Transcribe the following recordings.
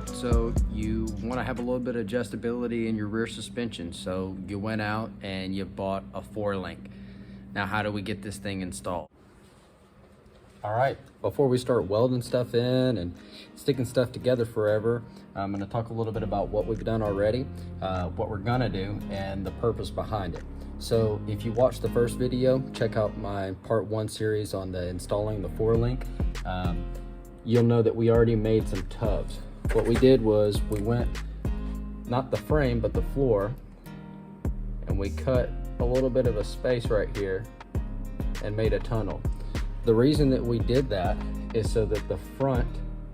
So you want to have a little bit of adjustability in your rear suspension. So you went out and you bought a 4-link. Now how do we get this thing installed? All right, before we start welding stuff in and sticking stuff together forever, I'm going to talk a little bit about what we've done already, what we're going to do, and the purpose behind it. So if you watched the first video, check out my part 1 series on the installing the 4-link. You'll know that we already made some tubs. What we did was we went, not the frame, but the floor, and we cut a little bit of a space right here and made a tunnel. The reason that we did that is so that the front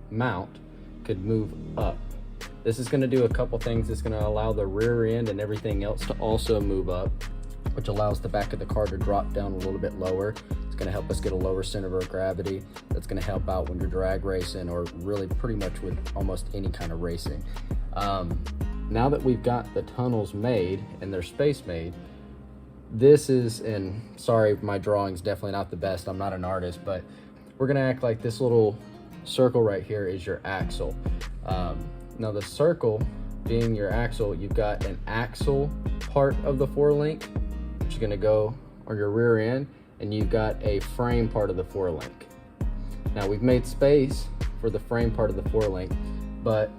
mount could move up. This is going to do a couple things. It's going to allow the rear end and everything else to also move up, which allows the back of the car to drop down a little bit lower. It's going to help us get a lower center of gravity. That's going to help out when you're drag racing, or really pretty much with almost any kind of racing. Now that we've got the tunnels made and their space made, this is, and sorry, my drawing's definitely not the best, I'm not an artist, but we're gonna act like this little circle right here is your axle. Now the circle being your axle, you've got an axle part of the 4-link, which is gonna go on your rear end, and you've got a frame part of the 4-link. Now we've made space for the frame part of the 4-link, but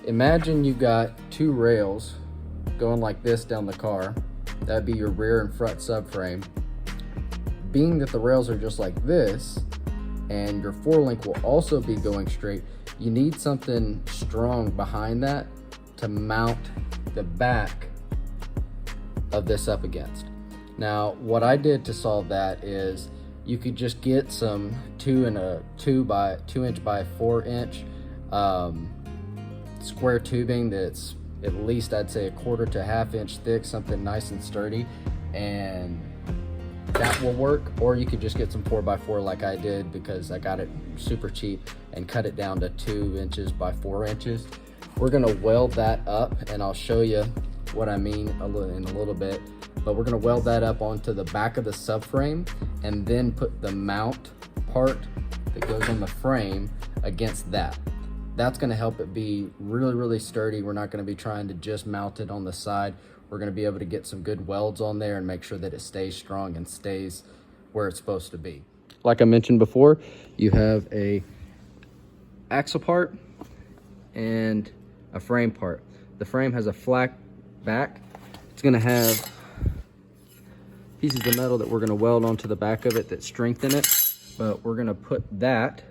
imagine you've got 2 rails going like this down the car. That'd be your rear and front subframe. Being that the rails are just like this, and your 4-link will also be going straight, you need something strong behind that to mount the back of this up against. Now, what I did to solve that is you could just get some 2 inch by 4 inch square tubing that's at least, I'd say, 1/4 to 1/2 inch thick, something nice and sturdy, and that will work. Or you could just get some 4x4 like I did, because I got it super cheap, and cut it down to 2 inches by 4 inches. We're gonna weld that up, and I'll show you what I mean in a little bit, but we're gonna weld that up onto the back of the subframe, and then put the mount part that goes on the frame against that. That's going to help it be really, really sturdy. We're not going to be trying to just mount it on the side. We're going to be able to get some good welds on there and make sure that it stays strong and stays where it's supposed to be. Like I mentioned before, you have a axle part and a frame part. The frame has a flat back. It's going to have pieces of metal that we're going to weld onto the back of it that strengthen it, but we're going to put that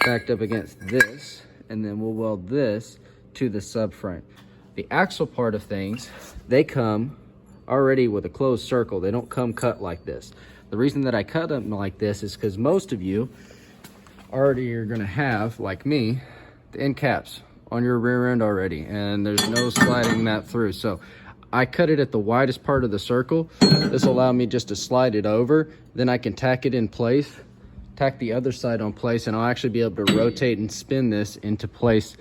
backed up against this, and then we'll weld this to the subframe. The axle part of things, they come already with a closed circle. They don't come cut like this. The reason that I cut them like this is because most of you already are gonna have, like me, the end caps on your rear end already, and there's no sliding that through. So I cut it at the widest part of the circle. This will allow me just to slide it over. Then I can tack it in place, tack the other side on place, and I'll actually be able to rotate and spin this into place.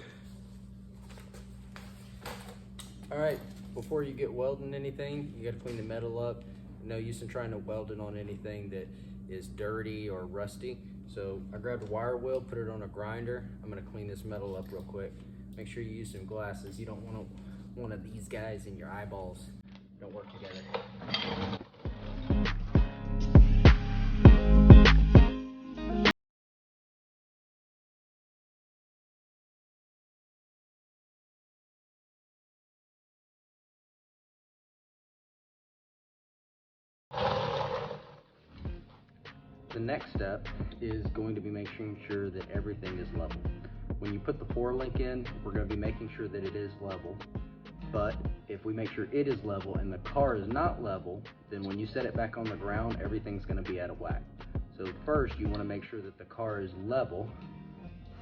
All right, before you get welding anything, you got to clean the metal up. No use in trying to weld it on anything that is dirty or rusty. So I grabbed a wire wheel, put it on a grinder. I'm going to clean this metal up real quick. Make sure you use some glasses. You don't want one of these guys in your eyeballs. Don't work together. The next step is going to be making sure that everything is level. When you put the 4-link in, we're going to be making sure that it is level. But if we make sure it is level and the car is not level, then when you set it back on the ground, everything's going to be out of whack. So first, you want to make sure that the car is level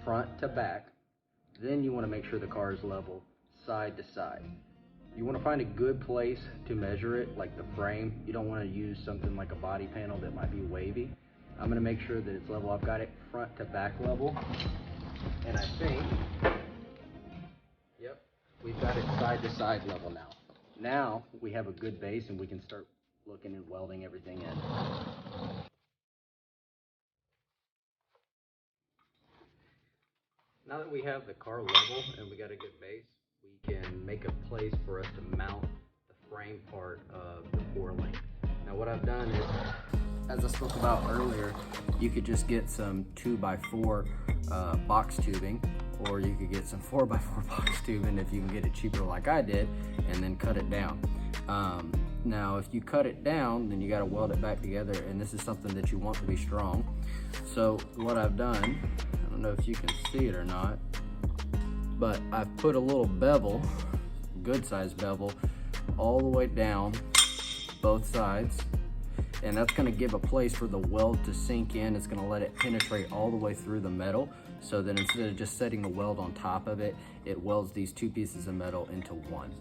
front to back. Then you want to make sure the car is level side to side. You want to find a good place to measure it, like the frame. You don't want to use something like a body panel that might be wavy. I'm going to make sure that it's level. I've got it front to back level, and I think, yep, we've got it side to side level now. Now we have a good base, and we can start looking and welding everything in. Now that we have the car level and we got a good base, we can make a place for us to mount the frame part of the four-link. Now what I've done is, as I spoke about earlier, you could just get some 2x4 box tubing, or you could get some 4x4 box tubing if you can get it cheaper like I did, and then cut it down. Now if you cut it down, then you got to weld it back together, and this is something that you want to be strong. So what I've done, I don't know if you can see it or not, but I've put a little bevel, good size bevel, all the way down both sides, and that's going to give a place for the weld to sink in. It's going to let it penetrate all the way through the metal, so that instead of just setting the weld on top of it, it welds these two pieces of metal into one.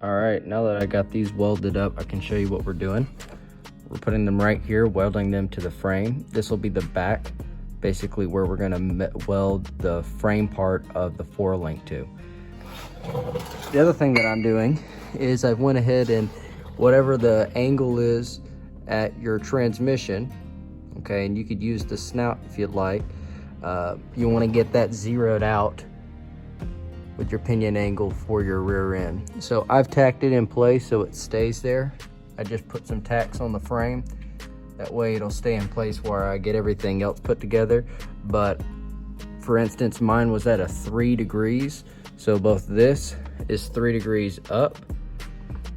All right, now that I got these welded up, I can show you what we're doing. We're putting them right here, welding them to the frame. This will be the back, basically where we're gonna weld the frame part of the four-link to. The other thing that I'm doing is I went ahead and whatever the angle is at your transmission, okay, and you could use the snout if you'd like, you wanna get that zeroed out with your pinion angle for your rear end. So I've tacked it in place so it stays there. I just put some tacks on the frame. That way it'll stay in place while I get everything else put together. But for instance, mine was at a 3 degrees. So both this is 3 degrees up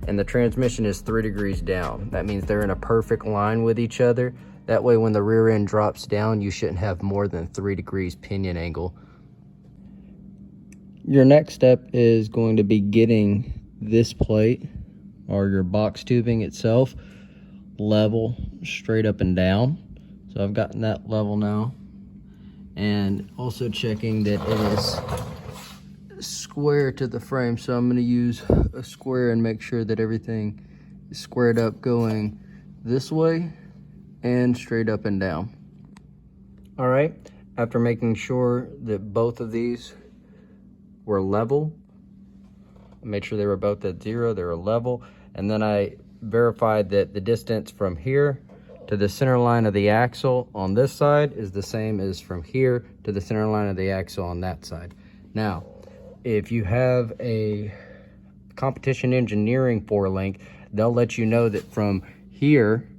and the transmission is 3 degrees down. That means they're in a perfect line with each other. That way when the rear end drops down, you shouldn't have more than 3 degrees pinion angle. Your next step is going to be getting this plate or your box tubing itself level straight up and down. So I've gotten that level now, and also checking that it is square to the frame. So I'm going to use a square and make sure that everything is squared up going this way and straight up and down. All right, after making sure that both of these were level, made sure they were both at 0, they were level, and then I verified that the distance from here to the center line of the axle on this side is the same as from here to the center line of the axle on that side. Now, if you have a competition engineering four-link, they'll let you know that from here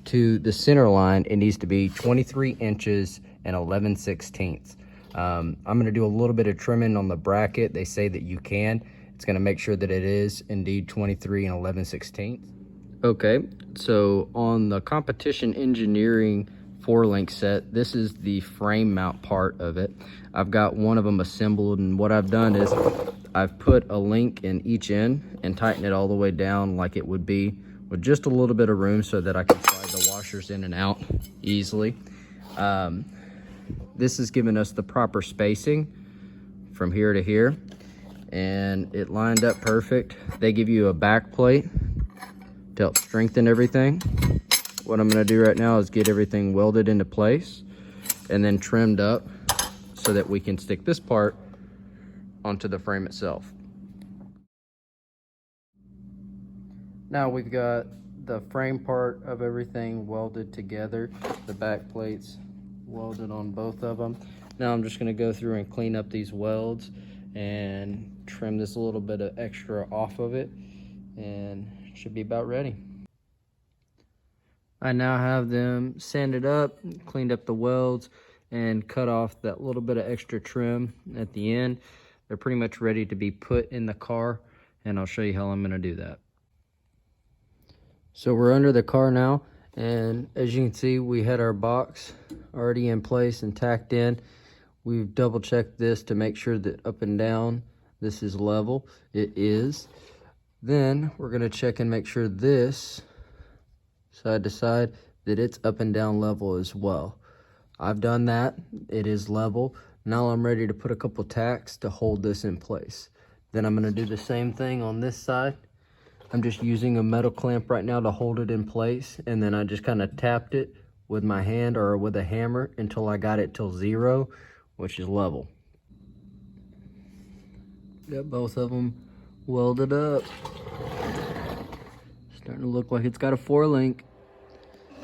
to the center line, it needs to be 23 inches and 11/16. I'm going to do a little bit of trimming on the bracket. They say that you can. It's going to make sure that it is indeed 23 and 11/16. Okay, so on the competition engineering four-link set, this is the frame mount part of it. I've got one of them assembled, and what I've done is I've put a link in each end and tightened it all the way down like it would be, with just a little bit of room so that I can slide the washers in and out easily. This has given us the proper spacing from here to here, and it lined up perfect. They give you a back plate to help strengthen everything. What I'm going to do right now is get everything welded into place and then trimmed up so that we can stick this part onto the frame itself. Now we've got the frame part of everything welded together, the back plates welded on both of them. Now I'm just going to go through and clean up these welds and trim this a little bit of extra off of it, and it should be about ready. I now have them sanded up, cleaned up the welds, and cut off that little bit of extra trim at the end. They're pretty much ready to be put in the car, and I'll show you how I'm going to do that. So we're under the car now, and as you can see, we had our box already in place and tacked in. We've double checked this to make sure that up and down this is level. It is. Then we're going to check and make sure this side to side that it's up and down level as well. I've done that. It is level. Now I'm ready to put a couple tacks to hold this in place. Then I'm gonna do the same thing on this side. I'm just using a metal clamp right now to hold it in place, and then I just kind of tapped it with my hand or with a hammer until I got it till 0, which is level. Got both of them welded up. Starting to look like it's got a 4-link.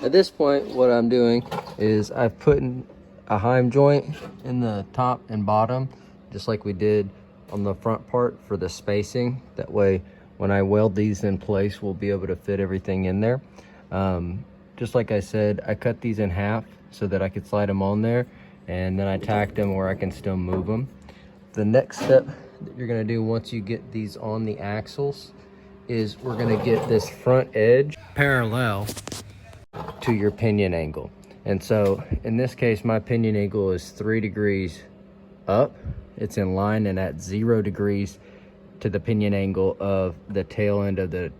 At this point, what I'm doing is I've put in a heim joint in the top and bottom, just like we did on the front part for the spacing. That way, when I weld these in place, we'll be able to fit everything in there. Just like I said, I cut these in half so that I could slide them on there, and then I tacked them where I can still move them. The next step that you're gonna do once you get these on the axles is we're gonna get this front edge parallel to your pinion angle. And so in this case, my pinion angle is 3 degrees up. It's in line and at 0 degrees to the pinion angle of the tail end of the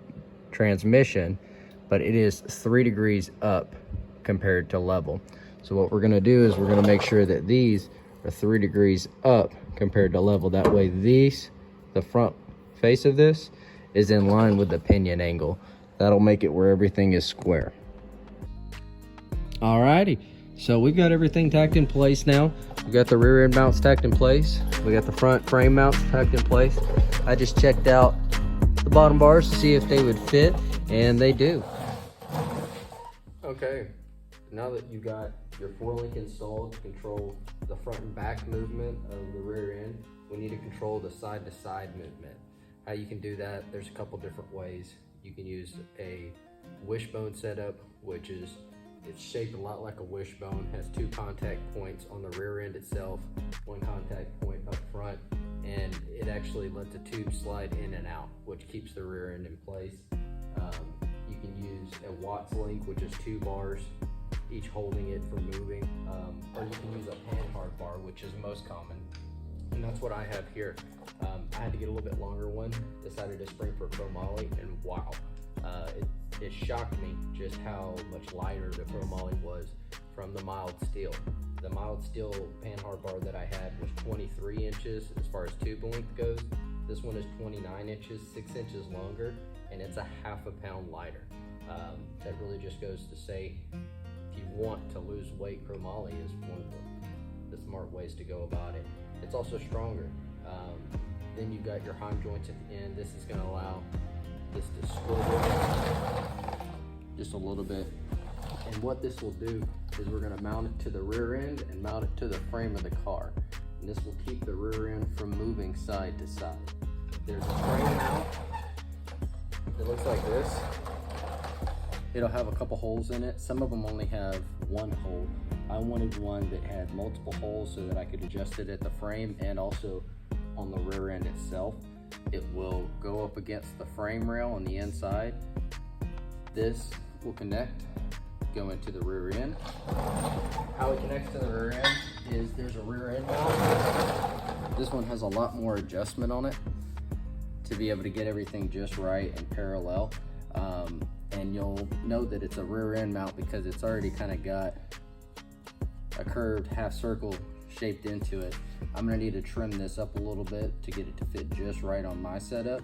transmission, but it is 3 degrees up compared to level. So what we're gonna do is we're gonna make sure that these are 3 degrees up compared to level. That way these, the front face of this, is in line with the pinion angle. That'll make it where everything is square. Alrighty, so we've got everything tacked in place now. We got the rear end mounts tacked in place. We got the front frame mounts tacked in place. I just checked out the bottom bars to see if they would fit, and they do. Okay, now that you got your 4-link installed to control the front and back movement of the rear end, we need to control the side-to-side movement. How you can do that, there's a couple different ways. You can use a wishbone setup, which is, it's shaped a lot like a wishbone, has 2 contact points on the rear end itself, 1 contact point up front, and it actually lets the tube slide in and out, which keeps the rear end in place. You can use a Watts link, which is 2 bars, each holding it from moving, or you can use a Panhard bar, which is most common, and that's what I have here. I had to get a little bit longer one, decided to spring for chromoly, and wow, it shocked me just how much lighter the chromoly was from the mild steel. The mild steel Panhard bar that I had was 23 inches as far as tube length goes. This one is 29 inches, 6 inches longer, and it's a ½ pound lighter. That really just goes to say, if you want to lose weight, chromoly is one of the smart ways to go about it. It's also stronger. Then you've got your heim joints at the end. This is going to allow this to swivel just a little bit. And what this will do is we're going to mount it to the rear end and mount it to the frame of the car. And this will keep the rear end from moving side to side. There's a frame mount that looks like this. It'll have a couple holes in it. Some of them only have 1 hole. I wanted one that had multiple holes so that I could adjust it at the frame and also on the rear end itself. It will go up against the frame rail on the inside. This will connect, go into the rear end. How it connects to the rear end is there's a rear end mount. This one has a lot more adjustment on it to be able to get everything just right and parallel. And you'll know that it's a rear end mount because it's already kind of got a curved half circle shaped into it. I'm gonna need to trim this up a little bit to get it to fit just right on my setup.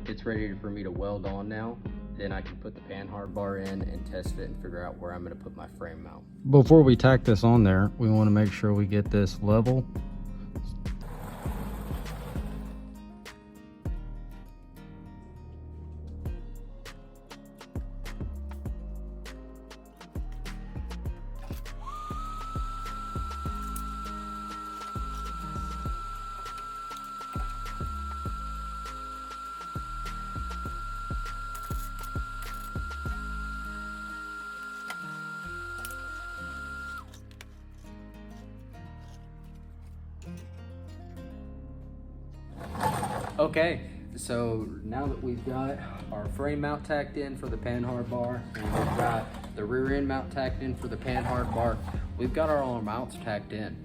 It's ready for me to weld on now. Then I can put the Panhard bar in and test it and figure out where I'm gonna put my frame mount. Before we tack this on there, we wanna make sure we get this level. Okay, so now that we've got our frame mount tacked in for the Panhard bar, and we've got the rear end mount tacked in for the Panhard bar, we've got our mounts tacked in.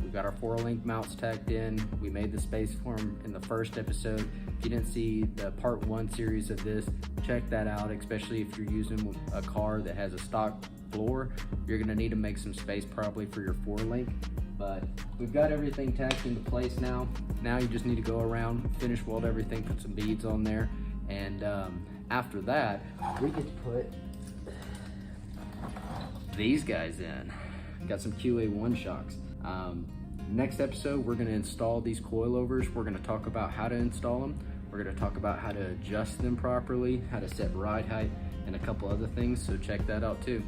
We've got our 4-link mounts tacked in. We made the space for them in the first episode. If you didn't see the part 1 series of this, check that out, especially if you're using a car that has a stock floor. You're gonna need to make some space probably for your 4-link. But we've got everything tacked into place now. Now you just need to go around, finish weld everything, put some beads on there, and after that, we get to put these guys in. Got some QA1 shocks. Next episode, we're gonna install these coilovers. We're gonna talk about how to install them. We're gonna talk about how to adjust them properly, how to set ride height, and a couple other things, so check that out too.